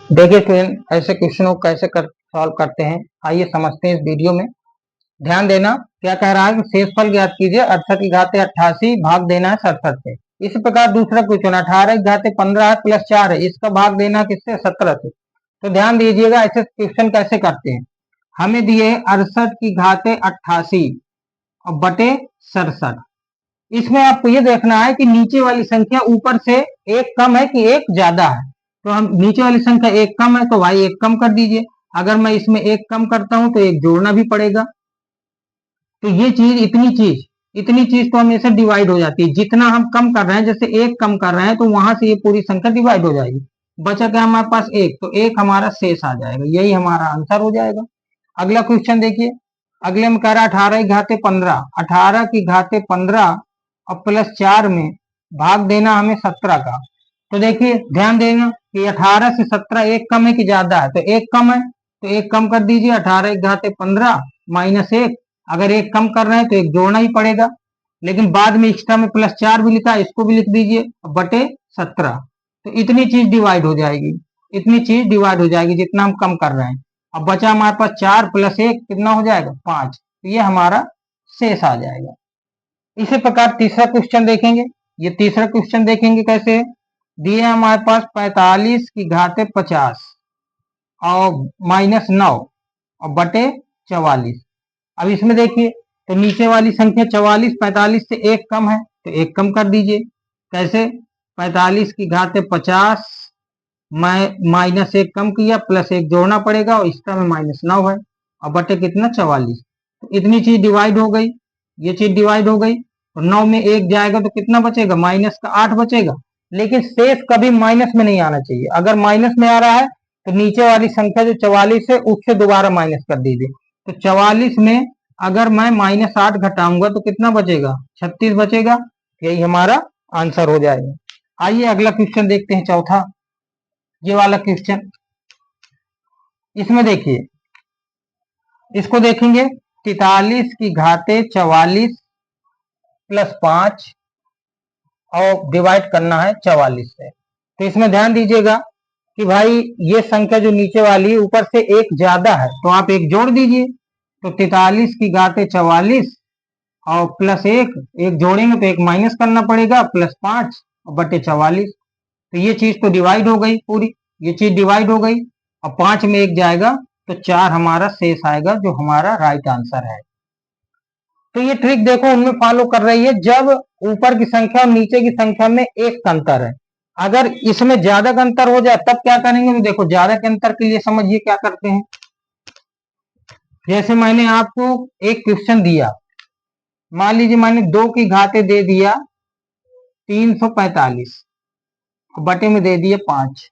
देखिए फ्रेंड, ऐसे क्वेश्चनों को कैसे सॉल्व करते हैं, आइए समझते हैं इस वीडियो में। ध्यान देना, क्या कह रहा है कि शेषफल ज्ञात कीजिए 68 की घाते 88, भाग देना है 67 से। इस प्रकार दूसरा क्वेश्चन 18 की घाते 15 प्लस 4 है, इसका भाग देना किससे? 17 से। तो ध्यान दीजिएगा ऐसे क्वेश्चन कैसे करते हैं। हमें दिए 68 की घाते 88 और बटे 67। इसमें आपको ये देखना है कि नीचे वाली संख्या ऊपर से एक कम है कि एक ज्यादा है। तो हम नीचे वाली संख्या एक कम है तो भाई एक कम कर दीजिए। अगर मैं इसमें एक कम करता हूं तो एक जोड़ना भी पड़ेगा। तो ये चीज इतनी चीज तो हमेशा डिवाइड हो जाती है। जितना हम कम कर रहे हैं, जैसे एक कम कर रहे हैं तो वहां से ये पूरी संख्या डिवाइड हो जाएगी। बचा क्या हमारे पास? एक, तो एक हमारा शेष आ जाएगा। यही हमारा आंसर हो जाएगा। अगला क्वेश्चन देखिए। अगले में कह रहा है 18 की घाते 15, 18 की घाते 15 और प्लस 4 में भाग देना हमें 17 का। तो देखिए ध्यान देना कि 18 से 17 एक कम है कि ज्यादा है? तो एक कम है, तो एक कम कर दीजिए। 18 की घाते 15 माइनस एक। अगर एक कम कर रहे हैं तो एक जोड़ना ही पड़ेगा, लेकिन बाद में एक्स्ट्रा में प्लस 4 भी लिखा है, इसको भी लिख दीजिए बटे 17। तो इतनी चीज डिवाइड हो जाएगी, इतनी चीज डिवाइड हो जाएगी जितना हम कम कर रहे हैं। अब बचा हमारे पास 4 प्लस 1 कितना हो जाएगा? 5। तो ये हमारा शेष आ जाएगा। इसी प्रकार तीसरा क्वेश्चन देखेंगे। ये तीसरा क्वेश्चन देखेंगे कैसे है। दिए हमारे पास 45 की घाते 50 और माइनस 9 और बटे 44। अब इसमें देखिए, तो नीचे वाली संख्या 44 45 से एक कम है, तो एक कम कर दीजिए। कैसे? 45 की घाते 50 माइनस एक कम किया, प्लस एक जोड़ना पड़ेगा और इसका में माइनस 9 है और बटे कितना? 44। तो इतनी चीज डिवाइड हो गई, ये चीज डिवाइड हो गई। तो 9 में एक जाएगा तो कितना बचेगा? माइनस का 8 बचेगा। लेकिन शेष कभी माइनस में नहीं आना चाहिए। अगर माइनस में आ रहा है तो नीचे वाली संख्या जो 44 है उससे दोबारा माइनस कर दीजिए। तो 44 में अगर मैं माइनस 8 घटाऊंगा तो कितना बचेगा? 36 बचेगा। यही हमारा आंसर हो जाएगा। आइए अगला क्वेश्चन देखते हैं, चौथा ये वाला क्वेश्चन। इसमें देखिए, इसको देखेंगे। 43 की घाते 44 प्लस 5 और डिवाइड करना है 44 से। तो इसमें ध्यान दीजिएगा कि भाई ये संख्या जो नीचे वाली ऊपर से एक ज्यादा है, तो आप एक जोड़ दीजिए। तो 43 की घाते 44 और प्लस एक, एक जोड़ेंगे तो एक माइनस करना पड़ेगा, प्लस 5 और बटे 44। तो ये चीज तो डिवाइड हो गई पूरी, ये चीज डिवाइड हो गई। और 5 में एक जाएगा तो 4 हमारा शेष आएगा, जो हमारा राइट आंसर है। तो ये ट्रिक देखो उनमें फॉलो कर रही है जब ऊपर की संख्या और नीचे की संख्या में एक का अंतर है। अगर इसमें ज्यादा का अंतर हो जाए तब क्या करेंगे? तो देखो ज्यादा के अंतर के लिए समझिए क्या करते हैं। जैसे मैंने आपको एक क्वेश्चन दिया, मान लीजिए मैंने 2 की घाते दे दिया 345, बटे में दे दिए 5।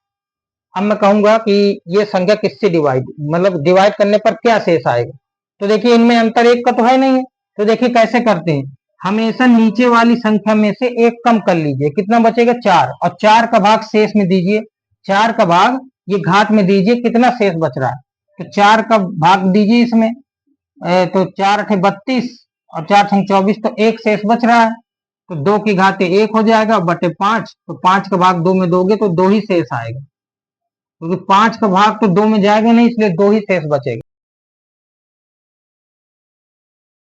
अब मैं कहूंगा कि ये संख्या किससे डिवाइड, मतलब डिवाइड करने पर क्या शेष आएगा। तो देखिए इनमें अंतर एक का तो है नहीं है। तो देखिए कैसे करते हैं। हमेशा नीचे वाली संख्या में से एक कम कर लीजिए, कितना बचेगा? 4, और 4 का भाग शेष में दीजिए। 4 का भाग ये घात में दीजिए, कितना शेष बच रहा है? तो 4 का भाग दीजिए इसमें। तो 4 अठे 32 और 4 छंग 24, तो एक शेष बच रहा है। तो 2 की घाते 1 हो जाएगा बटे 5। तो 5 का भाग 2 में दोगे तो 2 ही शेष आएगा, क्योंकि 5 का भाग तो 2 में जाएगा नहीं, इसलिए 2 ही शेष बचेगा।